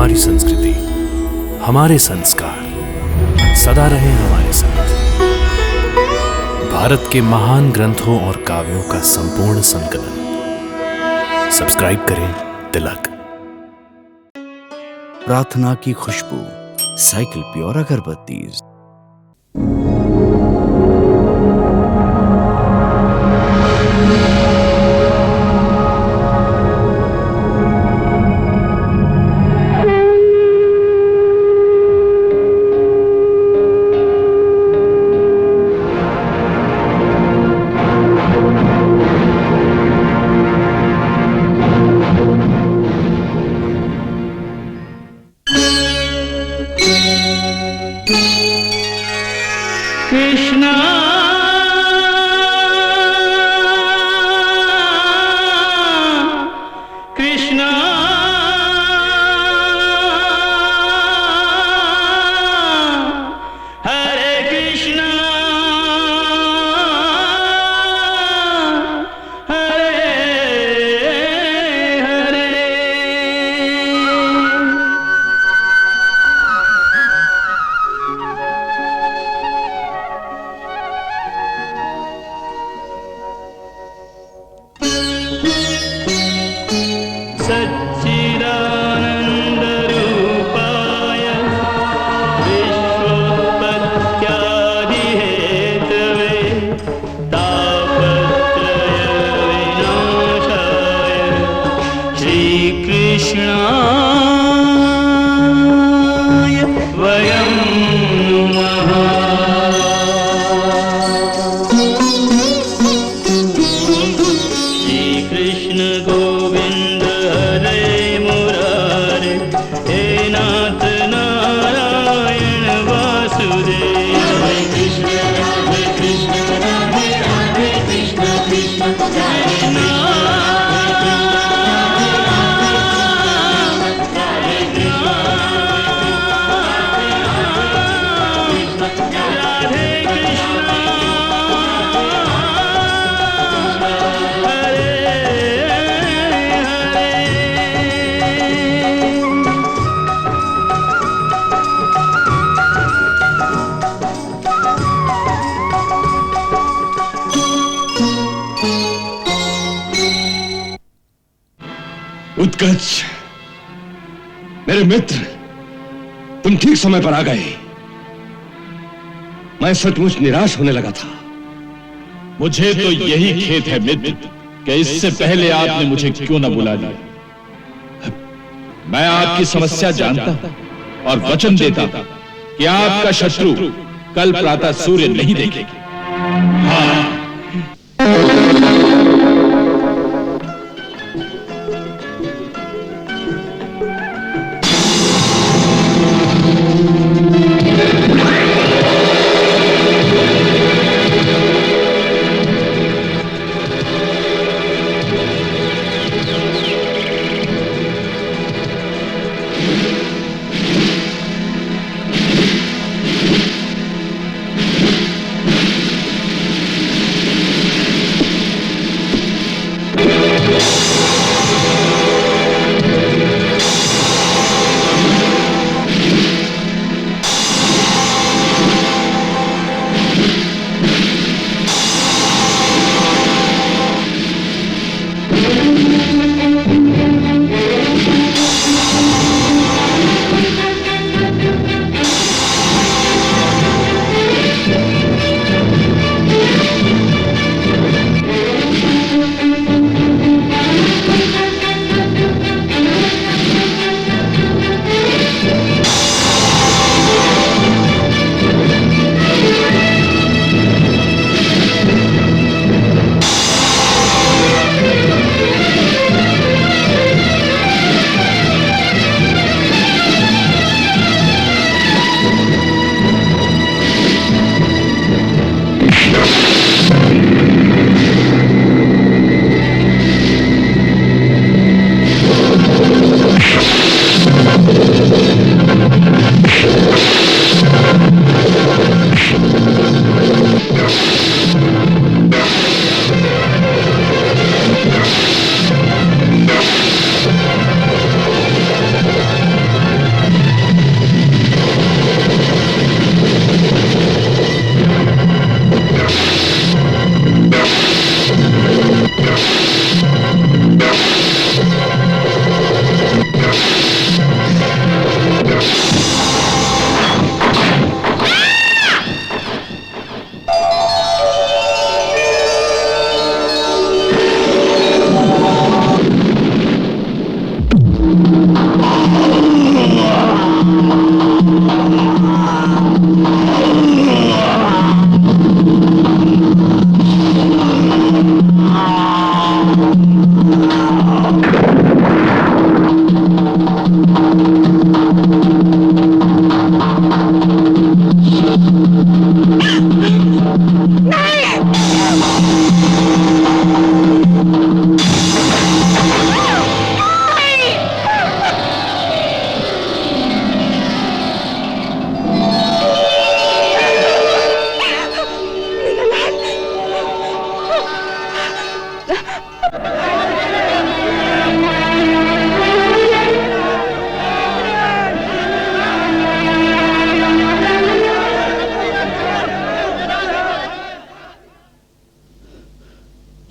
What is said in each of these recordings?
हमारी संस्कृति, हमारे संस्कार सदा रहे हमारे साथ। भारत के महान ग्रंथों और काव्यों का संपूर्ण संकलन। सब्सक्राइब करें तिलक। प्रार्थना की खुशबू, साइकिल प्योर अगरबत्ती। कृष्णा कृष्णा हरे कृष्णा हरे हरे। सच्चिदानन्दरूपाय विश्वोत्पत्त्यादिहेतवे तापत्रयविनाशाय श्रीकृष्णाय वयं नमः। श्रीकृष्ण गोविंद हरे मुरारे, हे नाथ नारायण वासुदेव। हरे कृष्ण कृष्ण राधे राधे कृष्ण कृष्ण हरे उत्कर्ष, मेरे मित्र, तुम ठीक समय पर आ गए। मैं सचमुच निराश होने लगा था। मुझे तो यही खेद है मित्र कि इससे पहले आपने मुझे क्यों न बुला लिया। मैं आपकी समस्या जानता और वचन देता कि आपका शत्रु कल प्रातः सूर्य नहीं देखेगा। हाँ।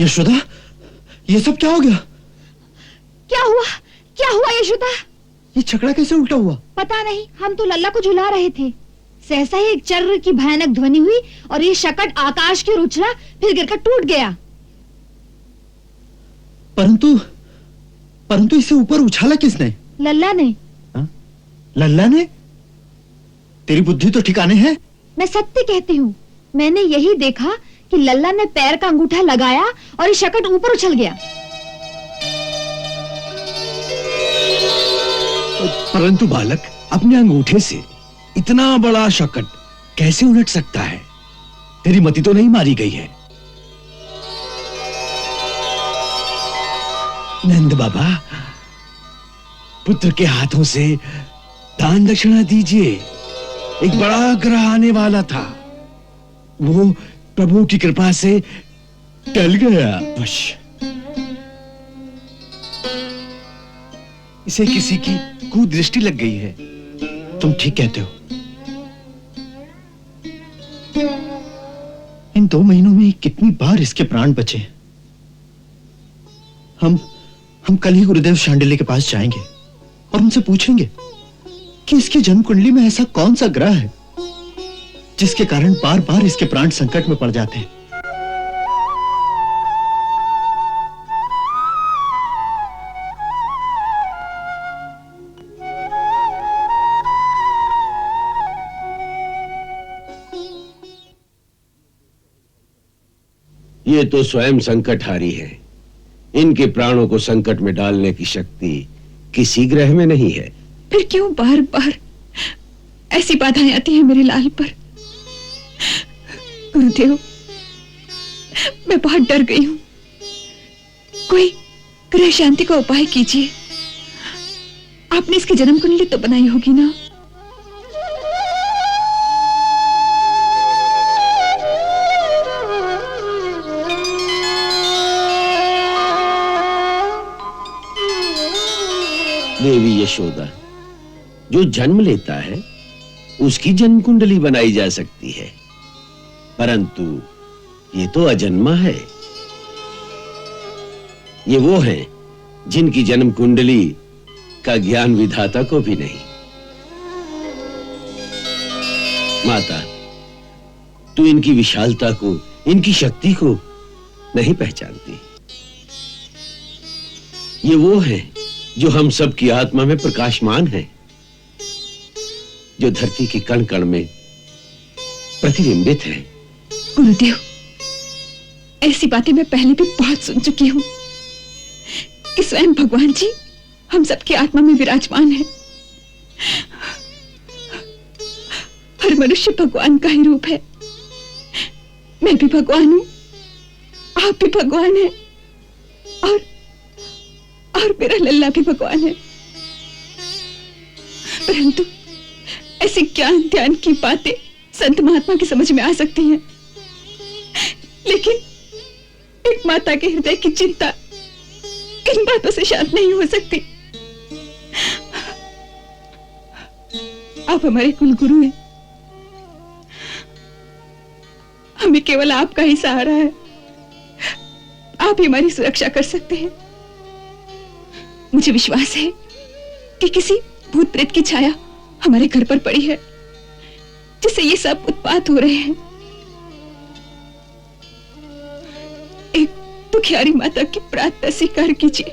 यशोदा, ये सब क्या हो गया? क्या हुआ? क्या हुआ यशोदा? ये छकड़ा कैसे उल्टा हुआ? पता नहीं, हम तो लल्ला को झुला रहे थे। सहसा ही एक चर्र की भयानक ध्वनि हुई और ये शकट आकाश की ओर उछला, फिर गिरकर टूट गया। परंतु इसे ऊपर उछाला किसने? लल्ला ने। लल्ला ने? तेरी बुद्धि तो ठिकाने है? मैं सत्य कहती हूँ, मैंने यही देखा कि लल्ला ने पैर का अंगूठा लगाया और ये शकट ऊपर उछल गया। परंतु बालक, अपने अंगूठे से इतना बड़ा शकट कैसे उलट सकता है? तेरी मति तो नहीं मारी गई है? नंद बाबा, पुत्र के हाथों से दान दक्षिणा दीजिए। एक बड़ा ग्रह आने वाला था, वो प्रभु की कृपा से टल गया। बस इसे किसी की कुदृष्टि लग गई है। तुम ठीक कहते हो। इन 2 महीनों में कितनी बार इसके प्राण बचे। हम कल ही गुरुदेव शांडिल्य के पास जाएंगे और उनसे पूछेंगे कि इसकी जन्म कुंडली में ऐसा कौन सा ग्रह है जिसके कारण बार बार इसके प्राण संकट में पड़ जाते हैं। ये तो स्वयं संकटहारी है। इनके प्राणों को संकट में डालने की शक्ति किसी ग्रह में नहीं है। फिर क्यों बार बार ऐसी बाधाएं आती हैं मेरे लाल पर? गुरुदेव, मैं बहुत डर गई हूं। कोई ग्रह शांति का उपाय कीजिए। आपने इसकी जन्म कुंडली तो बनाई होगी ना? देवी यशोदा, जो जन्म लेता है उसकी जन्म कुंडली बनाई जा सकती है, परंतु ये तो अजन्मा है। ये वो है जिनकी जन्म कुंडली का ज्ञान विधाता को भी नहीं। माता, तू इनकी विशालता को, इनकी शक्ति को नहीं पहचानती। ये वो है जो हम सब की आत्मा में प्रकाशमान है, जो धरती के कण कण में प्रतिबिंबित है। गुरुदेव, ऐसी बातें मैं पहले भी बहुत सुन चुकी हूं कि स्वयं भगवान जी हम सबकी आत्मा में विराजमान है। हर मनुष्य भगवान का ही रूप है। मैं भी भगवान हूं, आप भी भगवान हैं, और मेरा लल्ला भी भगवान है। परंतु ऐसे ज्ञान ध्यान की बातें संत महात्मा की समझ में आ सकती हैं, लेकिन एक माता के हृदय की चिंता इन बातों से शांत नहीं हो सकती। आप हमारे कुलगुरु हैं, हमें केवल आपका ही सहारा है। आप ही हमारी सुरक्षा कर सकते हैं। मुझे विश्वास है कि किसी भूत प्रेत की छाया हमारे घर पर पड़ी है, जिससे ये सब उत्पात हो रहे हैं। एक दुखियारी माता की प्रार्थना स्वीकार कीजिए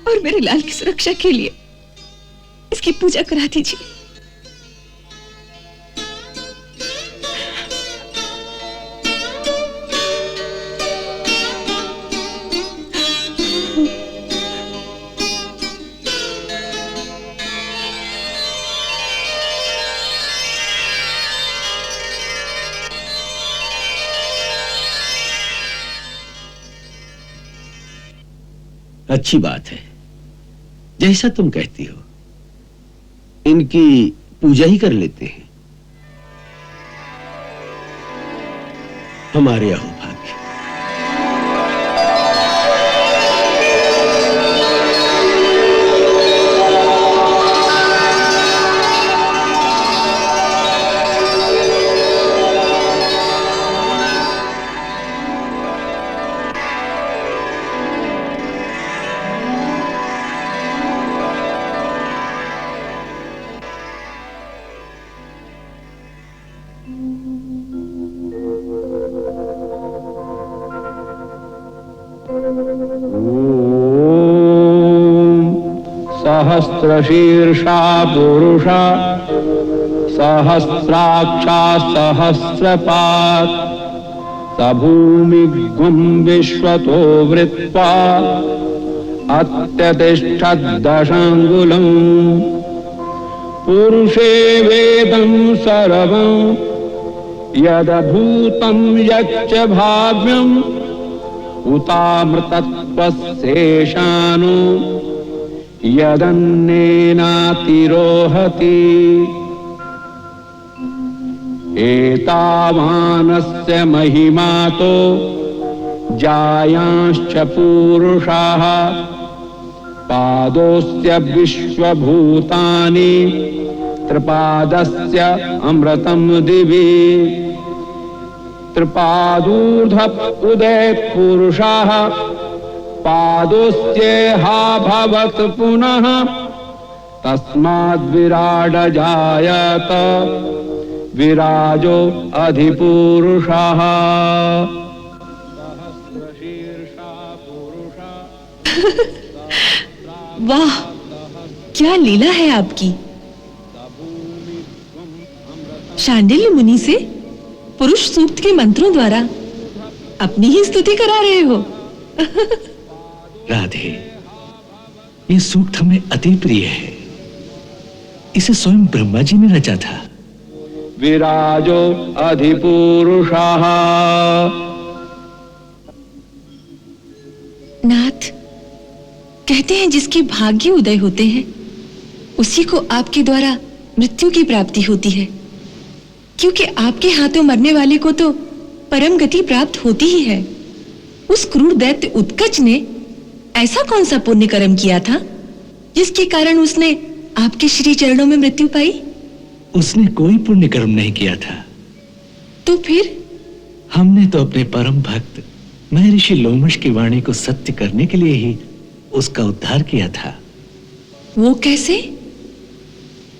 और मेरे लाल की सुरक्षा के लिए इसकी पूजा करा दीजिए। अच्छी बात है, जैसा तुम कहती हो, इनकी पूजा ही कर लेते हैं। हमारे अहोभाग्य। सहस्रशीर्षा पुरुषा सहस्राक्षा सहस्रपात् स भूमिगुं विश्वतो वृत्वा अत्यतिष्ठद्दशाङ्गुलम् पुरुषे वेदं सर्वं यदभूतं यच्च भाव्यम् उतामृतत्वशेषानु यदन्नेनातिरोहति एतावानस्य महिमातो जायांश्च पूरुषाः पादोस्य विश्वभूतानि त्रिपादस्य अमृतं दिवि त्रिपादूर्ध उदय पुरुषाः पादोस्येहा भवत् पुनः तस्माद्विराड जायत विराजो अधिपुरुषः। वाह, क्या लीला है आपकी। शांडिल्य मुनि से पुरुष सूक्त के मंत्रों द्वारा अपनी ही स्तुति करा रहे हो। राधे, ये सूक्त हमें अति प्रिय है। इसे स्वयं ब्रह्मा जी ने रचा था। विराजो अधिपुरुषः। नाथ, कहते हैं जिसके भाग्य उदय होते हैं उसी को आपके द्वारा मृत्यु की प्राप्ति होती है, क्योंकि आपके हाथों मरने वाले को तो परम गति प्राप्त होती ही है। उस क्रूर दैत्य उत्कच ने ऐसा कौन सा पुण्य कर्म किया था जिसके कारण उसने आपके श्री चरणों में मृत्यु पाई? उसने कोई पुण्य कर्म नहीं किया था। तो फिर? हमने तो अपने परम भक्त महर्षि लोमश की वाणी को सत्य करने के लिए ही उसका उद्धार किया था। वो कैसे?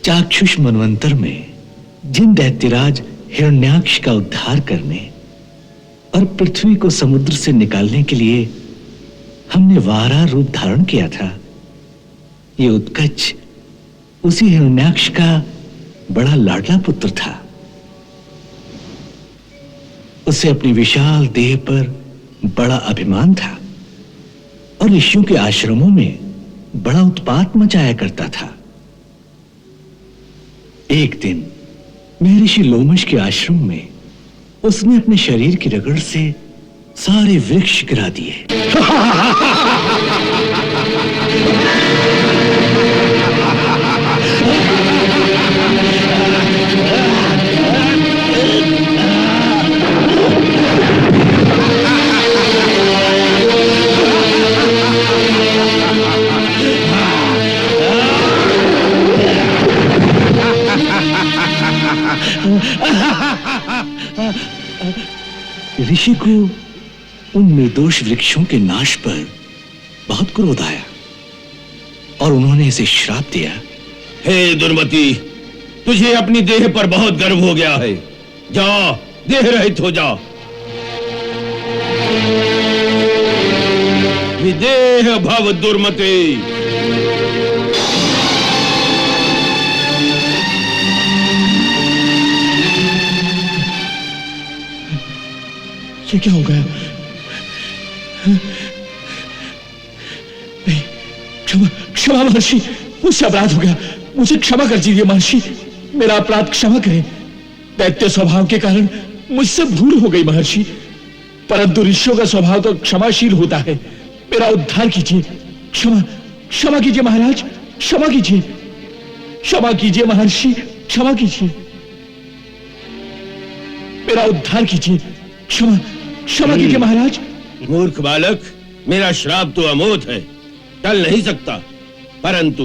चाक्षुष मनवंतर में जिन दैत्यराज हिरण्याक्ष का उद्धार करने और पृथ्वी को समुद्र से निकालने के लिए हमने वारा रूप धारण किया था, ये उत्कच उसी हिरण्याक्ष का बड़ा लाडला पुत्र था। उसे अपनी विशाल देह पर बड़ा अभिमान था और ऋषियों के आश्रमों में बड़ा उत्पात मचाया करता था। एक दिन महर्षि लोमश के आश्रम में उसने अपने शरीर की रगड़ से सारे वृक्ष गिरा दिए। ऋषि को उन निर्दोष वृक्षों के नाश पर बहुत क्रोध आया और उन्होंने इसे श्राप दिया। हे दुर्मति, तुझे अपनी देह पर बहुत गर्व हो गया है। जा, देह रहित हो जा। विदेह भव दुर्मते। ये क्या हो गया? नहीं, क्षमा महर्षि, मुझसे अपराध हो गया। मुझे क्षमा कर दीजिए महर्षि, मेरा अपराध क्षमा करें। दैत्य स्वभाव के कारण मुझसे भूल हो गई महर्षि, परंतु ऋषियों का स्वभाव तो क्षमाशील होता है। मेरा उद्धार कीजिए। क्षमा कीजिए महाराज, क्षमा कीजिए। क्षमा कीजिए महर्षि, क्षमा कीजिए। मेरा उद्धार कीजिए। क्षमा कीजिए महाराज। मूर्ख बालक, मेरा श्राप तो अमोघ है, टल नहीं सकता, परंतु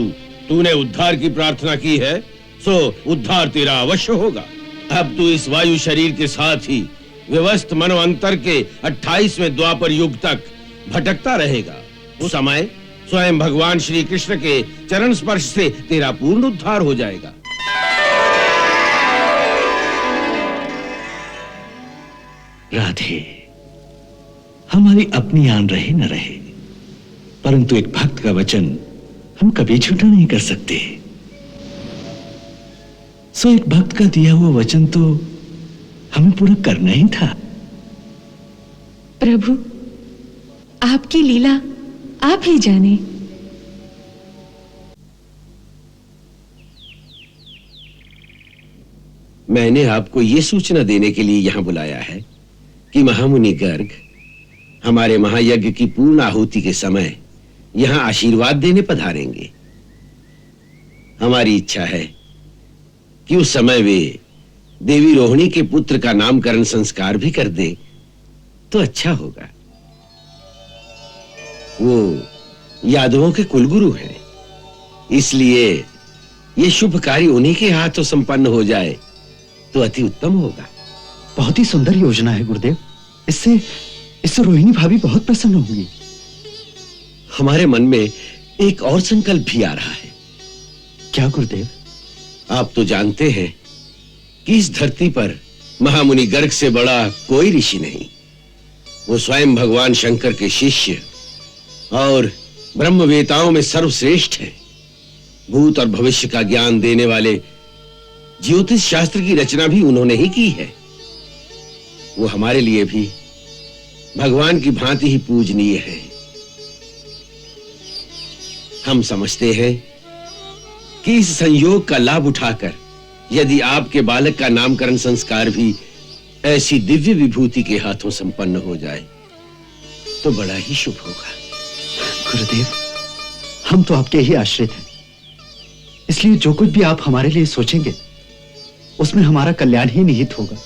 तूने उद्धार की प्रार्थना की है, सो उद्धार तेरा अवश्य होगा। अब तू इस वायु शरीर के साथ ही व्यवस्थ मनवंतर के 28वें द्वापर युग तक भटकता रहेगा। उस समय स्वयं भगवान श्री कृष्ण के चरण स्पर्श से तेरा पूर्ण उद्धार हो जाएगा। राधे, हमारी अपनी आन रहे न रहे, परंतु एक भक्त का वचन हम कभी झूठा नहीं कर सकते। सो एक भक्त का दिया हुआ वचन तो हमें पूरा करना ही था। प्रभु, आपकी लीला आप ही जाने। मैंने आपको यह सूचना देने के लिए यहां बुलाया है कि महामुनि गर्ग हमारे महायज्ञ की पूर्ण आहुति के समय यहां आशीर्वाद देने पधारेंगे। हमारी इच्छा है कि उस समय वे देवी रोहिणी के पुत्र का नामकरण संस्कार भी कर दे तो अच्छा होगा। वो यादवों के कुलगुरु हैं, इसलिए ये शुभ कार्य उन्हीं के हाथों संपन्न हो जाए तो अति उत्तम होगा। बहुत ही सुंदर योजना है गुरुदेव। इससे रोहिणी भाभी बहुत प्रसन्न होंगी। हमारे मन में एक और संकल्प भी आ रहा है। क्या गुरुदेव? आप तो जानते हैं कि इस धरती पर महामुनि गर्ग से बड़ा कोई ऋषि नहीं। वो स्वयं भगवान शंकर के शिष्य और ब्रह्मवेताओं में सर्वश्रेष्ठ है। भूत और भविष्य का ज्ञान देने वाले ज्योतिष शास्त्र की रचना भी उन्होंने ही की है। वो हमारे लिए भी भगवान की भांति ही पूजनीय है। हम समझते हैं कि इस संयोग का लाभ उठाकर यदि आपके बालक का नामकरण संस्कार भी ऐसी दिव्य विभूति के हाथों संपन्न हो जाए तो बड़ा ही शुभ होगा। गुरुदेव, हम तो आपके ही आश्रित हैं, इसलिए जो कुछ भी आप हमारे लिए सोचेंगे उसमें हमारा कल्याण ही निहित होगा।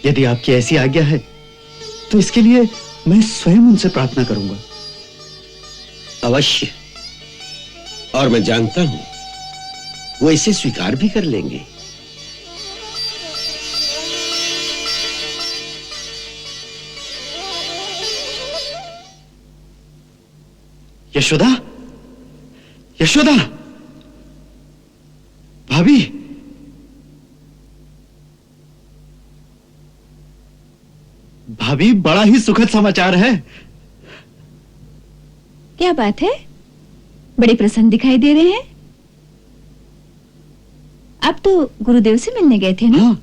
यदि आपकी ऐसी आज्ञा है तो इसके लिए मैं स्वयं उनसे प्रार्थना करूंगा। अवश्य, और मैं जानता हूं वो इसे स्वीकार भी कर लेंगे। यशोदा, यशोदा, भाभी, भाभी, बड़ा ही सुखद समाचार है। क्या बात है? बड़े प्रसन्न दिखाई दे रहे हैं। आप तो गुरुदेव से मिलने गए थे ना? हाँ,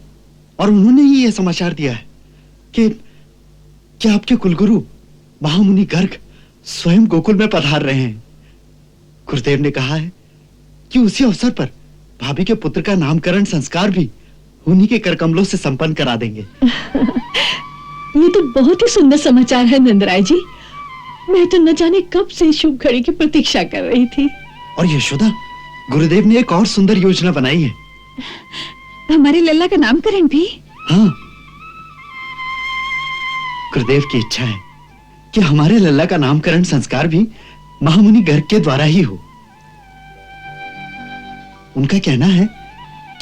और उन्होंने ही यह समाचार दिया है कि आपके कुलगुरु महामुनि गर्ग स्वयं गोकुल में पधार रहे हैं। गुरुदेव ने कहा है कि उसी अवसर पर भाभी के पुत्र का नामकरण संस्कार भी उन्हीं के करकमलों से संपन्न करा देंगे। ये तो बहुत ही सुंदर समाचार है नंदराय जी। मैं तो न जाने कब से शुभ घड़ी की प्रतीक्षा कर रही थी। और यशोदा, गुरुदेव ने एक और सुंदर योजना बनाई है। हमारे लल्ला का नामकरण भी? हाँ, गुरुदेव की इच्छा है कि हमारे लल्ला का नामकरण संस्कार भी महामुनि गर्ग के द्वारा ही हो। उनका कहना है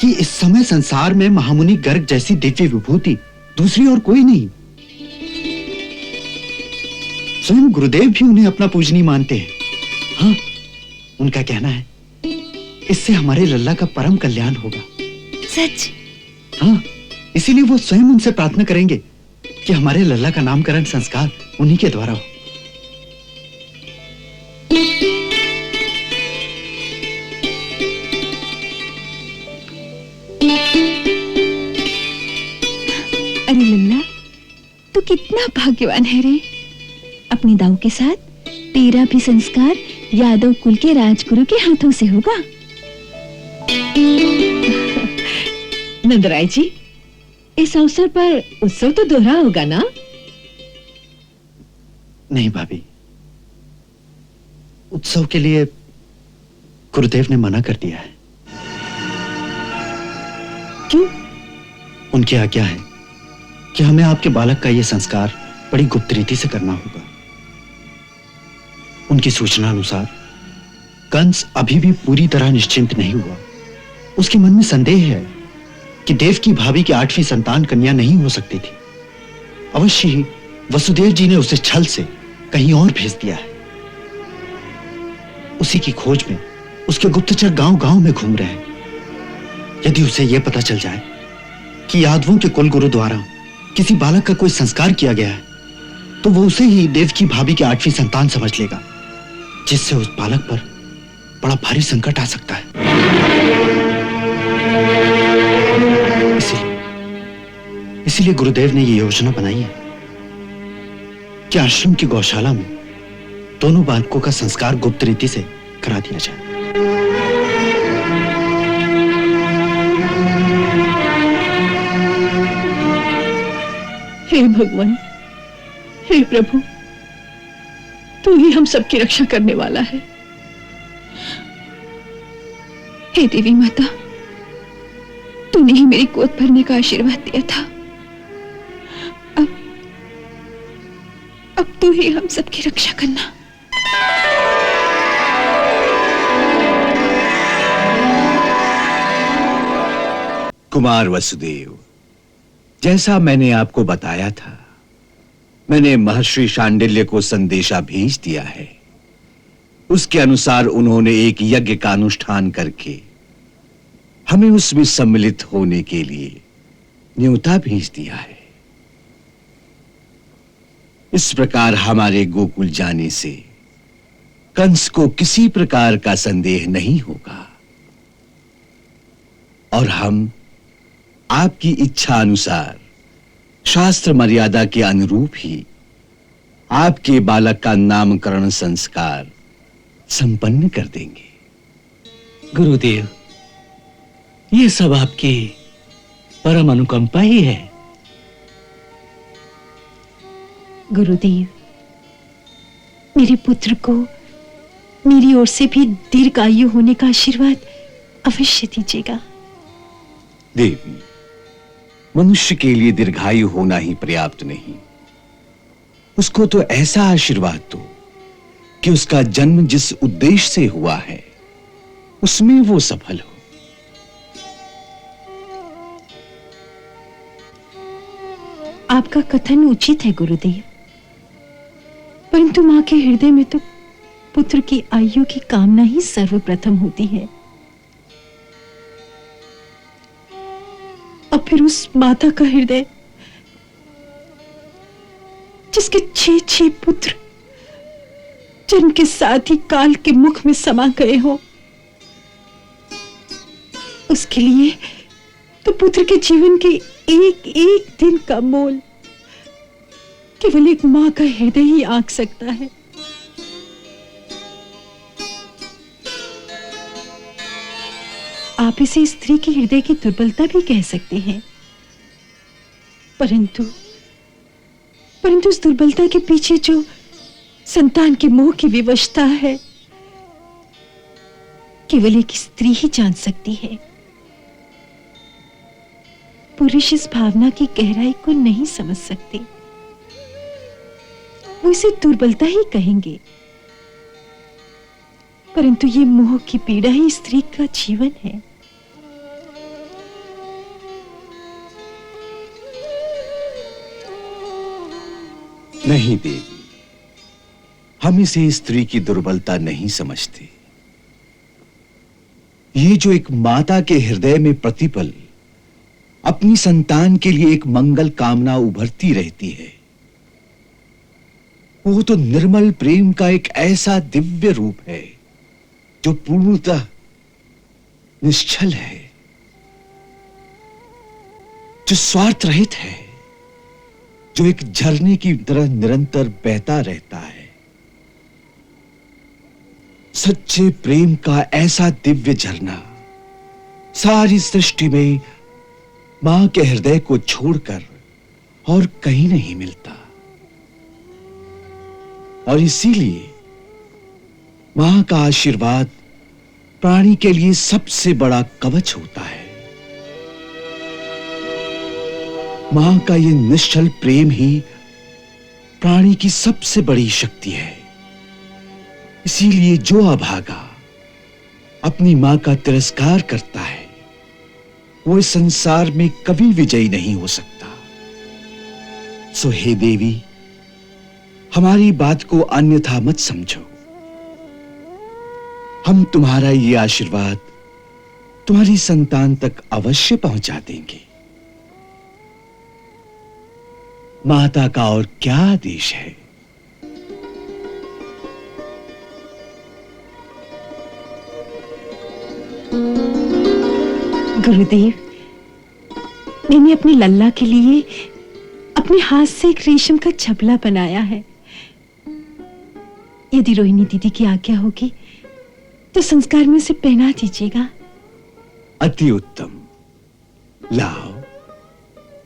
कि इस समय संसार में महामुनि गर्ग जैसी दिव्य विभूति दूसरी और कोई नहीं। स्वयं गुरुदेव भी उन्हें अपना पूजनीय मानते हैं। हाँ, उनका कहना है इससे हमारे लल्ला का परम कल्याण होगा। सच? हाँ, इसीलिए वो स्वयं उनसे प्रार्थना करेंगे कि हमारे लल्ला का नामकरण संस्कार उन्हीं के द्वारा हो। अरे लल्ला, तू कितना भाग्यवान है रे। अपनी दाऊ के साथ तेरा भी संस्कार यादव कुल के राजगुरु के हाथों से होगा। नंदराय जी, इस अवसर पर उत्सव तो दोहरा होगा ना? नहीं भाभी, उत्सव के लिए गुरुदेव ने मना कर दिया है। क्यों? उनकी आज्ञा है कि हमें आपके बालक का यह संस्कार बड़ी गुप्त रीति से करना होगा। उनकी सूचना अनुसार कंस अभी भी पूरी तरह निश्चिंत नहीं हुआ। उसके मन में संदेह है कि देव की भाभी की 8वीं संतान कन्या नहीं हो सकती थी। अवश्य ही वसुदेव जी ने उसे छल से कहीं और भेज दिया है। उसी की खोज में उसके गुप्तचर गांव-गांव में घूम रहे हैं। यदि उसे यह पता चल जाए कि यादवों के कुलगुरु द्वारा किसी बालक का कोई संस्कार किया गया है तो वो उसे ही देव की भाभी की 8वीं संतान समझ लेगा। जिससे उस बालक पर बड़ा भारी संकट आ सकता है। इसीलिए गुरुदेव ने ये योजना बनाई है कि आश्रम की गौशाला में दोनों बालकों का संस्कार गुप्त रीति से करा दिया जाए। हे भगवान, हे प्रभु, तू ही हम सबकी रक्षा करने वाला है। हे देवी माता, तूने ही मेरी गोद भरने का आशीर्वाद दिया था। अब तू ही हम सबकी रक्षा करना। कुमार वसुदेव, जैसा मैंने आपको बताया था, मैंने महर्षि शांडिल्य को संदेशा भेज दिया है। उसके अनुसार उन्होंने एक यज्ञ का अनुष्ठान करके हमें उसमें सम्मिलित होने के लिए न्योता भेज दिया है। इस प्रकार हमारे गोकुल जाने से कंस को किसी प्रकार का संदेह नहीं होगा और हम आपकी इच्छा अनुसार शास्त्र मर्यादा के अनुरूप ही आपके बालक का नामकरण संस्कार संपन्न कर देंगे। गुरुदेव, ये सब आपकी परम अनुकंपा ही है। गुरुदेव, मेरे पुत्र को मेरी ओर से भी दीर्घायु होने का आशीर्वाद अवश्य दीजिएगा। देवी, मनुष्य के लिए दीर्घायु होना ही पर्याप्त नहीं, उसको तो ऐसा आशीर्वाद दो कि उसका जन्म जिस उद्देश्य से हुआ है उसमें वो सफल हो। आपका कथन उचित है गुरुदेव, परंतु मां के हृदय में तो पुत्र की आयु की कामना ही सर्वप्रथम होती है। और फिर उस माता का हृदय जिसके 6 पुत्र जन्म के साथ ही काल के मुख में समा गए हो, उसके लिए तो पुत्र के जीवन के एक एक दिन का मोल केवल एक मां का हृदय ही आंक सकता है। आप इसे स्त्री की हृदय की दुर्बलता भी कह सकते हैं, परंतु उस दुर्बलता के पीछे जो संतान के मोह की विवशता है, केवल एक स्त्री ही जान सकती है। पुरुष इस भावना की गहराई को नहीं समझ सकते, वो इसे दुर्बलता ही कहेंगे, परंतु ये मोह की पीड़ा ही स्त्री का जीवन है। नहीं देवी, हम इसे स्त्री की दुर्बलता नहीं समझते। ये जो एक माता के हृदय में प्रतिपल अपनी संतान के लिए एक मंगल कामना उभरती रहती है, वो तो निर्मल प्रेम का एक ऐसा दिव्य रूप है जो पूर्णतः निश्चल है, जो स्वार्थ रहित है, जो एक झरने की तरह निरंतर बहता रहता है। सच्चे प्रेम का ऐसा दिव्य झरना सारी सृष्टि में मां के हृदय को छोड़कर और कहीं नहीं मिलता, और इसीलिए मां का आशीर्वाद प्राणी के लिए सबसे बड़ा कवच होता है। मां का यह निश्चल प्रेम ही प्राणी की सबसे बड़ी शक्ति है। इसीलिए जो अभागा अपनी मां का तिरस्कार करता है, वो इस संसार में कभी विजयी नहीं हो सकता। सो हे देवी, हमारी बात को अन्यथा मत समझो। हम तुम्हारा ये आशीर्वाद तुम्हारी संतान तक अवश्य पहुंचा देंगे। माता का और क्या आदेश है। गुरुदेव, मैंने अपने लल्ला के लिए अपने हाथ से एक रेशम का छबला बनाया है। यदि रोहिणी दीदी की आज्ञा होगी तो संस्कार में उसे पहना दीजिएगा। अति उत्तम, लाओ।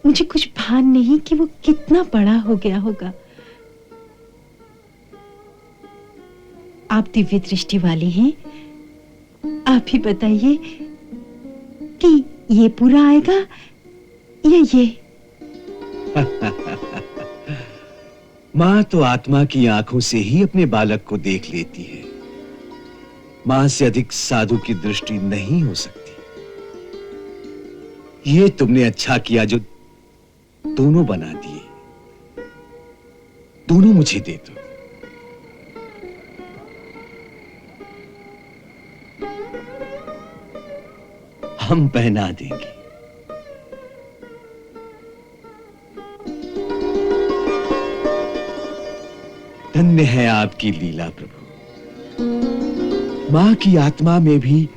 मुझे कुछ भान नहीं कि वो कितना बड़ा हो गया होगा। आप दिव्य दृष्टि वाले हैं, आप ही बताइए कि ये पूरा आएगा या ये? मां तो आत्मा की आंखों से ही अपने बालक को देख लेती है। मां से अधिक साधु की दृष्टि नहीं हो सकती। ये तुमने अच्छा किया जो दोनों बना दिए। दोनों मुझे दे दो। हम पहना देंगे। धन्य है आपकी लीला प्रभु। मां की आत्मा में भी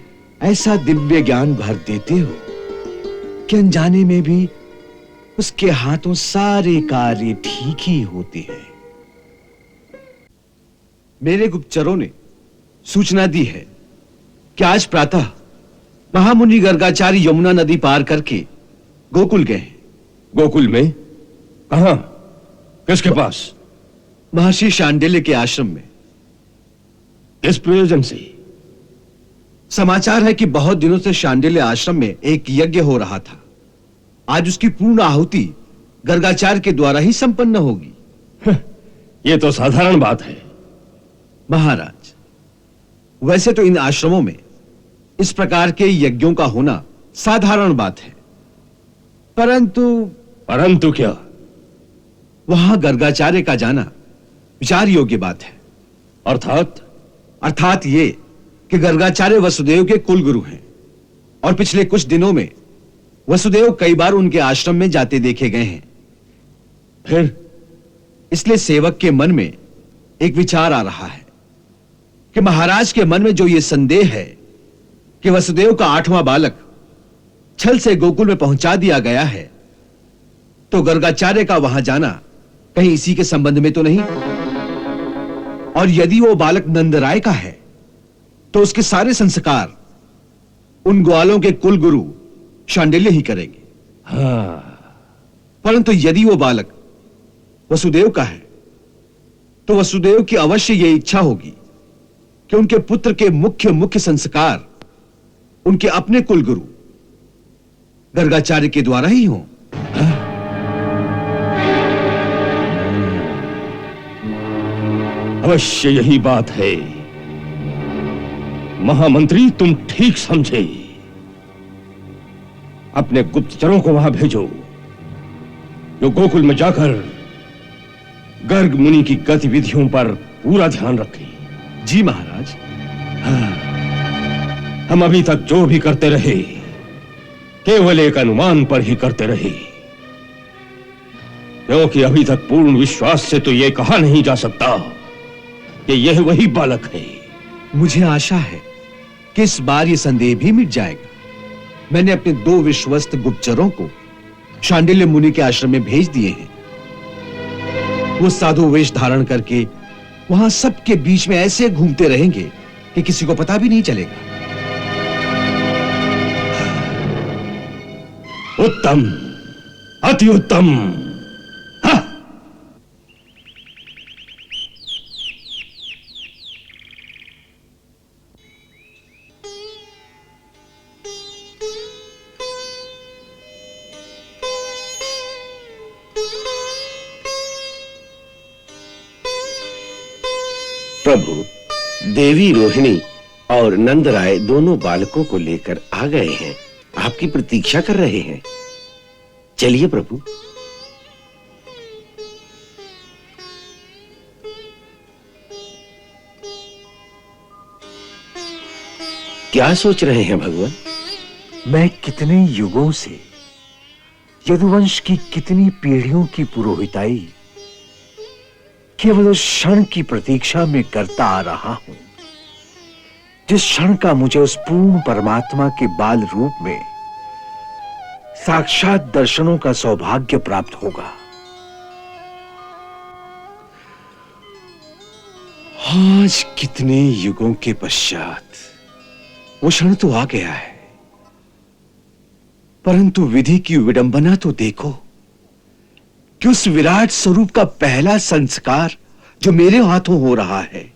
ऐसा दिव्य ज्ञान भर देते हो कि अनजाने में भी उसके हाथों सारे कार्य ठीक ही होते हैं। मेरे गुप्तचरों ने सूचना दी है कि आज प्रातः महामुनि गर्गाचार्य यमुना नदी पार करके गोकुल गए। गोकुल में? कहां? किसके पास? महर्षि शांडिल्य के आश्रम में। किस प्रयोजन से? समाचार है कि बहुत दिनों से शांडिल्य आश्रम में एक यज्ञ हो रहा था। आज उसकी पूर्ण आहुति गर्गाचार्य के द्वारा ही संपन्न होगी। यह तो साधारण बात है। महाराज, वैसे तो इन आश्रमों में इस प्रकार के यज्ञों का होना साधारण बात है, परंतु क्या? वहां गर्गाचार्य का जाना विचार योग्य बात है। अर्थात ये कि गर्गाचार्य वसुदेव के कुलगुरु हैं और पिछले कुछ दिनों में वसुदेव कई बार उनके आश्रम में जाते देखे गए हैं। फिर इसलिए सेवक के मन में एक विचार आ रहा है कि महाराज के मन में जो ये संदेह है कि वसुदेव का 8वां बालक छल से गोकुल में पहुंचा दिया गया है, तो गर्गाचार्य का वहां जाना कहीं इसी के संबंध में तो नहीं? और यदि वो बालक नंदराय का है तो उसके सारे संस्कार उन ग्वालों के कुल गुरु शांडिल्य ही करेंगे। परंतु यदि वो बालक वसुदेव का है तो वसुदेव की अवश्य यह इच्छा होगी कि उनके पुत्र के मुख्य संस्कार उनके अपने कुलगुरु गर्गाचार्य के द्वारा ही हों। अवश्य यही बात है। महामंत्री, तुम ठीक समझे। अपने गुप्तचरों को वहां भेजो जो गोकुल में जाकर गर्ग मुनि की गतिविधियों पर पूरा ध्यान रखें। जी महाराज। हम अभी तक जो भी करते रहे केवल एक अनुमान पर ही करते रहे, क्योंकि अभी तक पूर्ण विश्वास से तो यह कहा नहीं जा सकता कि यह वही बालक है। मुझे आशा है कि इस बार यह संदेह भी मिट जाएगा। मैंने अपने 2 विश्वस्त गुप्तचरों को शांडिल्य मुनि के आश्रम में भेज दिए हैं। वो साधु वेश धारण करके वहां सबके बीच में ऐसे घूमते रहेंगे कि किसी को पता भी नहीं चलेगा। उत्तम, अति उत्तम। प्रभु, देवी रोहिणी और नंदराय दोनों बालकों को लेकर आ गए हैं। आपकी प्रतीक्षा कर रहे हैं। चलिए प्रभु। क्या सोच रहे हैं भगवान? मैं कितने युगों से यदुवंश की कितनी पीढ़ियों की पुरोहिताई केवल उस क्षण की प्रतीक्षा में करता आ रहा हूं, जिस क्षण का मुझे उस पूर्ण परमात्मा के बाल रूप में साक्षात दर्शनों का सौभाग्य प्राप्त होगा। आज कितने युगों के पश्चात वो क्षण तो आ गया है, परंतु विधि की विडंबना तो देखो कि उस विराट स्वरूप का पहला संस्कार जो मेरे हाथों हो रहा है,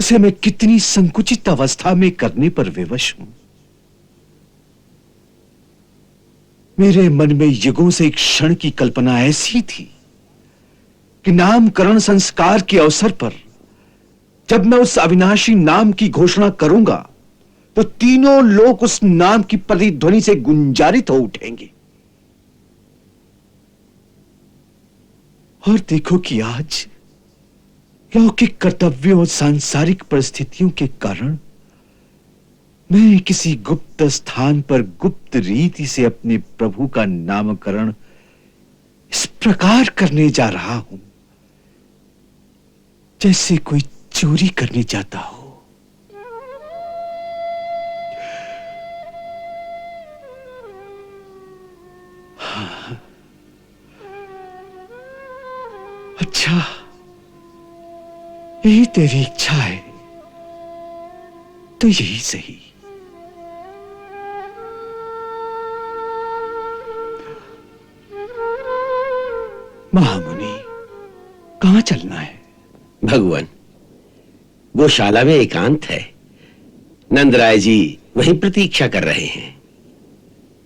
उसे मैं कितनी संकुचित अवस्था में करने पर विवश हूं। मेरे मन में युगों से एक क्षण की कल्पना ऐसी थी कि नामकरण संस्कार के अवसर पर जब मैं उस अविनाशी नाम की घोषणा करूंगा तो तीनों लोग उस नाम की प्रतिध्वनि से गुंजारित हो उठेंगे। और देखो कि आज लौकिक कर्तव्यों और सांसारिक परिस्थितियों के कारण मैं किसी गुप्त स्थान पर गुप्त रीति से अपने प्रभु का नामकरण इस प्रकार करने जा रहा हूं जैसे कोई चोरी करने जाता हो। हाँ। अच्छा, यही तेरी इच्छा है तो यही सही। महामुनि, कहां चलना है? भगवान, गौशाला में एकांत है। नंदराय जी वहीं प्रतीक्षा कर रहे हैं।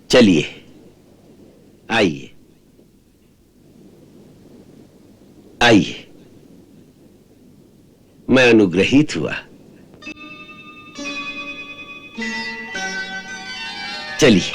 चलिए, आइए आइए। मैं अनुग्रहित हुआ। चलिए।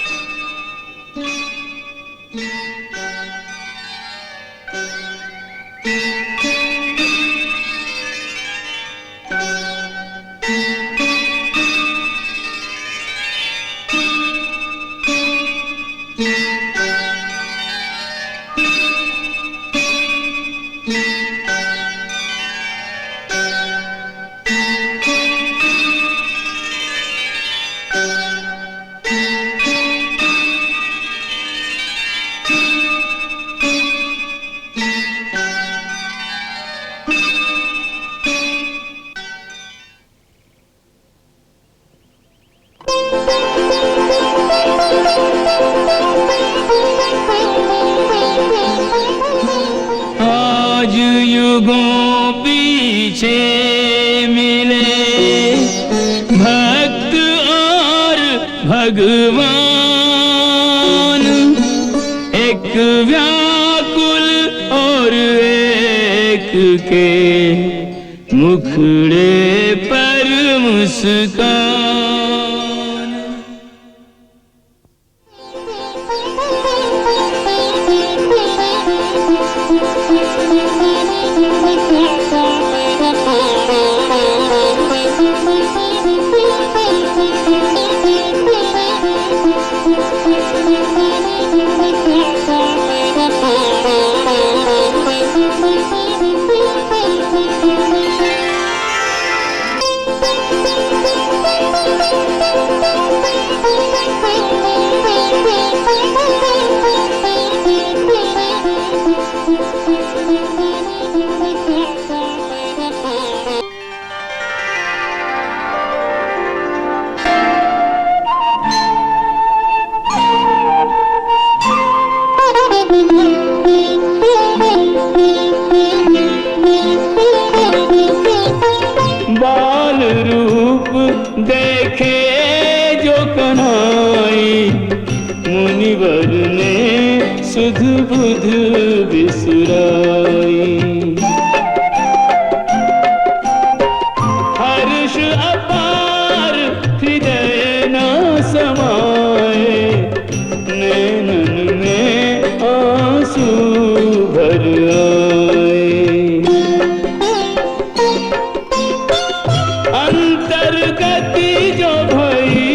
आज युगों पीछे मिले भक्त और भगवान, एक व्याकुल और एक के मुखड़े पर मुस्कान। बाल रूप देखे जो कन्हाई, मुनिवर ने सुध बुध बिसराई। हर्ष अपार हृदय न समाए, नैनन में आंसू भर आए। अंतर्गति जो भई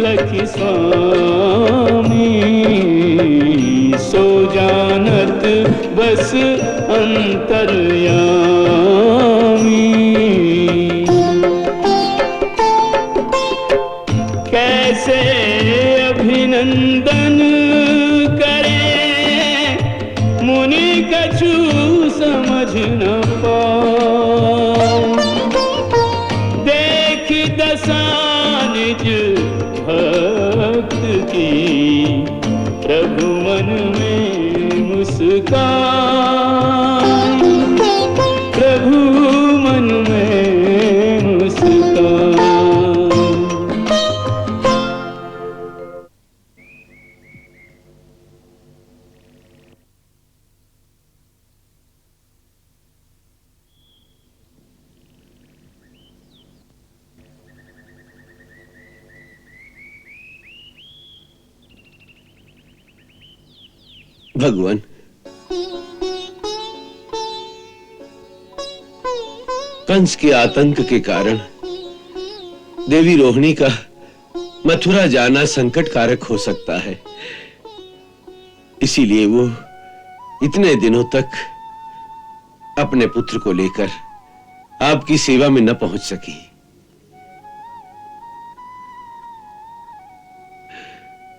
लखी स्वामी, सो जानत बस अंतर्यामी। कैसे अभिनय नंदन करे मुनि कछु समझ न पाओ। देख दशा निज भक्त की प्रभु मन में मुस्कान, प्रभु मन में मुस्कान। भगवान, कंस के आतंक के कारण देवी रोहिणी का मथुरा जाना संकट कारक हो सकता है, इसीलिए वो इतने दिनों तक अपने पुत्र को लेकर आपकी सेवा में न पहुंच सकी।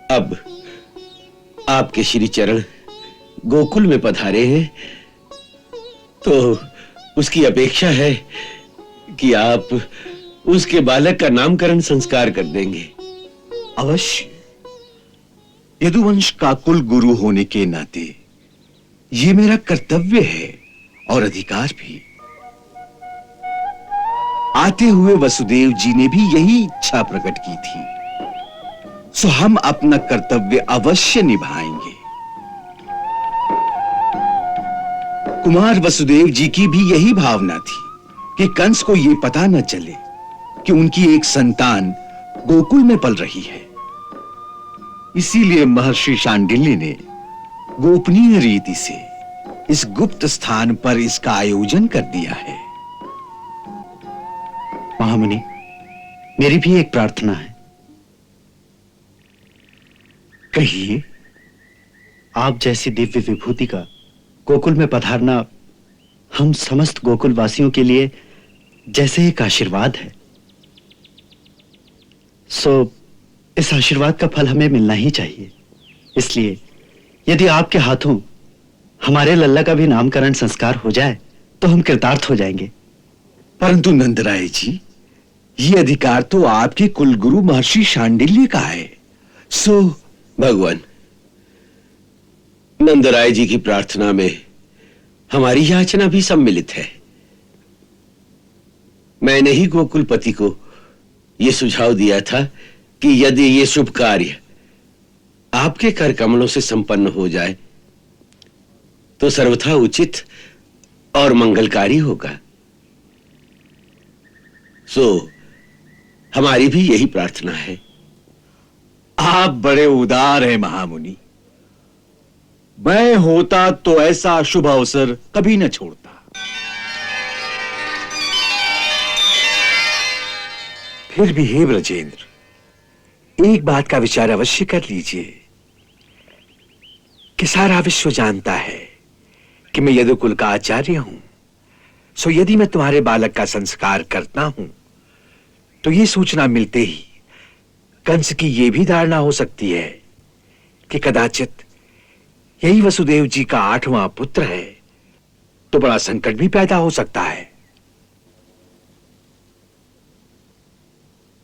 अब आपके श्री चरण गोकुल में पधारे हैं, तो उसकी अपेक्षा है कि आप उसके बालक का नामकरण संस्कार कर देंगे। अवश्य। यदुवंश का कुल गुरु होने के नाते ये मेरा कर्तव्य है और अधिकार भी। आते हुए वसुदेव जी ने भी यही इच्छा प्रकट की थी, सो हम अपना कर्तव्य अवश्य निभाएंगे। कुमार वसुदेव जी की भी यही भावना थी कि कंस को यह पता न चले कि उनकी एक संतान गोकुल में पल रही है। इसीलिए महर्षि शांडिल्य ने गोपनीय रीति से इस गुप्त स्थान पर इसका आयोजन कर दिया है। महामुनि, मेरी भी एक प्रार्थना है। कहिए। आप जैसी दिव्य विभूति का गोकुल में पधारना हम समस्त गोकुल वासियों के लिए जैसे एक आशीर्वाद है, सो इस आशीर्वाद का फल हमें मिलना ही चाहिए। इसलिए यदि आपके हाथों हमारे लल्ला का भी नामकरण संस्कार हो जाए तो हम कृतार्थ हो जाएंगे। परंतु नंदराय जी, ये अधिकार तो आपके कुलगुरु महर्षि शांडिल्य का है। सो भगवान, नंदराय जी की प्रार्थना में हमारी याचना भी सम्मिलित है। मैंने ही गोकुलपति को यह सुझाव दिया था कि यदि ये शुभ कार्य आपके कर कमलों से संपन्न हो जाए तो सर्वथा उचित और मंगलकारी होगा। सो हमारी भी यही प्रार्थना है। आप बड़े उदार हैं महामुनि। मैं होता तो ऐसा शुभ अवसर कभी न छोड़ता। फिर भी हे ब्रजेंद्र, एक बात का विचार अवश्य कर लीजिए कि सारा विश्व जानता है कि मैं यदुकुल का आचार्य हूं। सो यदि मैं तुम्हारे बालक का संस्कार करता हूं तो यह सूचना मिलते ही कंस की यह भी धारणा हो सकती है कि कदाचित यही वसुदेव जी का 8वां पुत्र है, तो बड़ा संकट भी पैदा हो सकता है।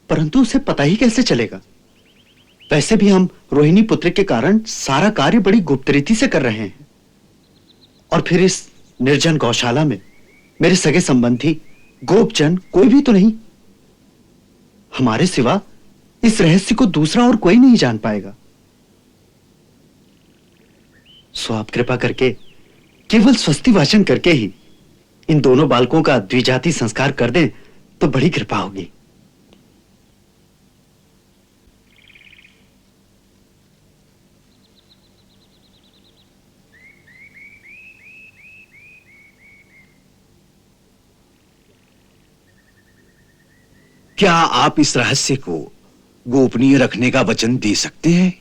परंतु उसे पता ही कैसे चलेगा? वैसे भी हम रोहिणी पुत्र के कारण सारा कार्य बड़ी गुप्त रीति से कर रहे हैं, और फिर इस निर्जन गौशाला में मेरे सगे संबंधी गोपजन कोई भी तो नहीं। हमारे सिवा इस रहस्य को दूसरा और कोई नहीं जान पाएगा। सो आप कृपा करके केवल स्वस्ति वाचन करके ही इन दोनों बालकों का द्विजाति संस्कार कर दें तो बड़ी कृपा होगी। क्या आप इस रहस्य को गोपनीय रखने का वचन दे सकते हैं?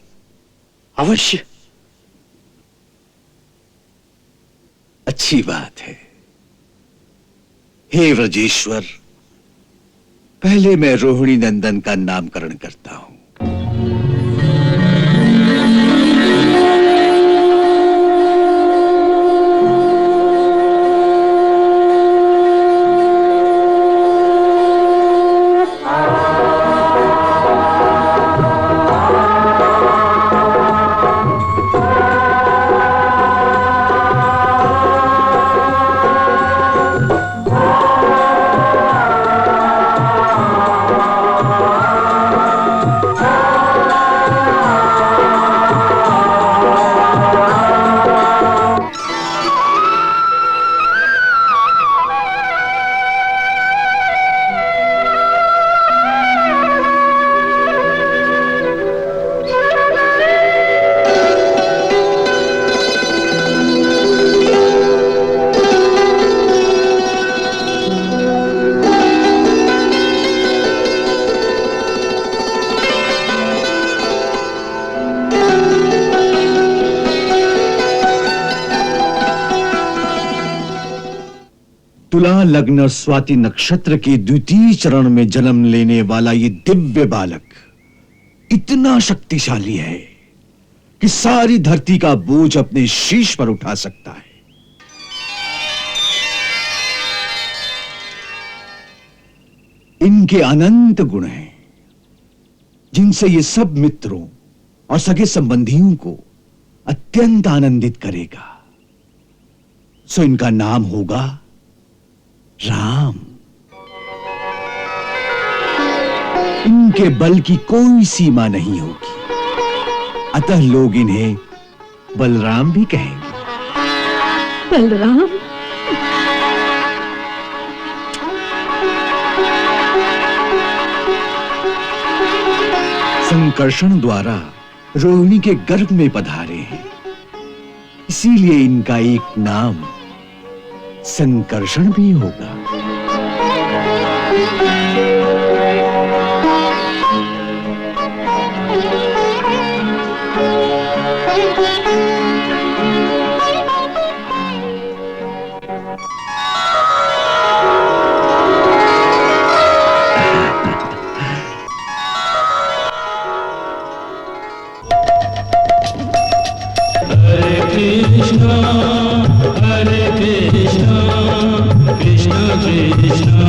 अवश्य। अच्छी बात है। हे व्रजेश्वर, पहले मैं रोहिणी नंदन का नामकरण करता हूं। तुला लग्न और स्वाति नक्षत्र के द्वितीय चरण में जन्म लेने वाला ये दिव्य बालक इतना शक्तिशाली है कि सारी धरती का बोझ अपने शीश पर उठा सकता है। इनके अनंत गुण हैं जिनसे ये सब मित्रों और सगे संबंधियों को अत्यंत आनंदित करेगा। सो इनका नाम होगा राम। इनके बल की कोई सीमा नहीं होगी, अतः लोग इन्हें बलराम भी कहेंगे। बलराम? संकर्षण द्वारा रोहिणी के गर्भ में पधारे हैं, इसीलिए इनका एक नाम संकर्षण भी होगा। हरे कृष्णा कृष्ण कृष्णा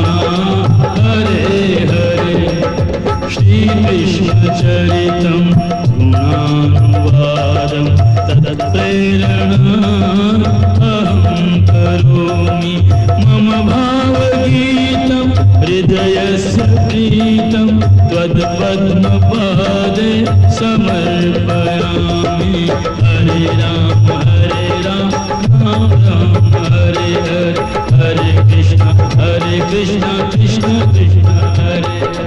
हरे हरे श्री कृष्ण चरितम गुणानुवादम तत्प्रेरणा अहं करोमि मम भावगीतं हृदयस्य प्रीतं त्वत्पद्मपादे समर्पयामि। हरे राम राम राम हरे हरे हरे कृष्णा कृष्ण कृष्ण हरे हरे।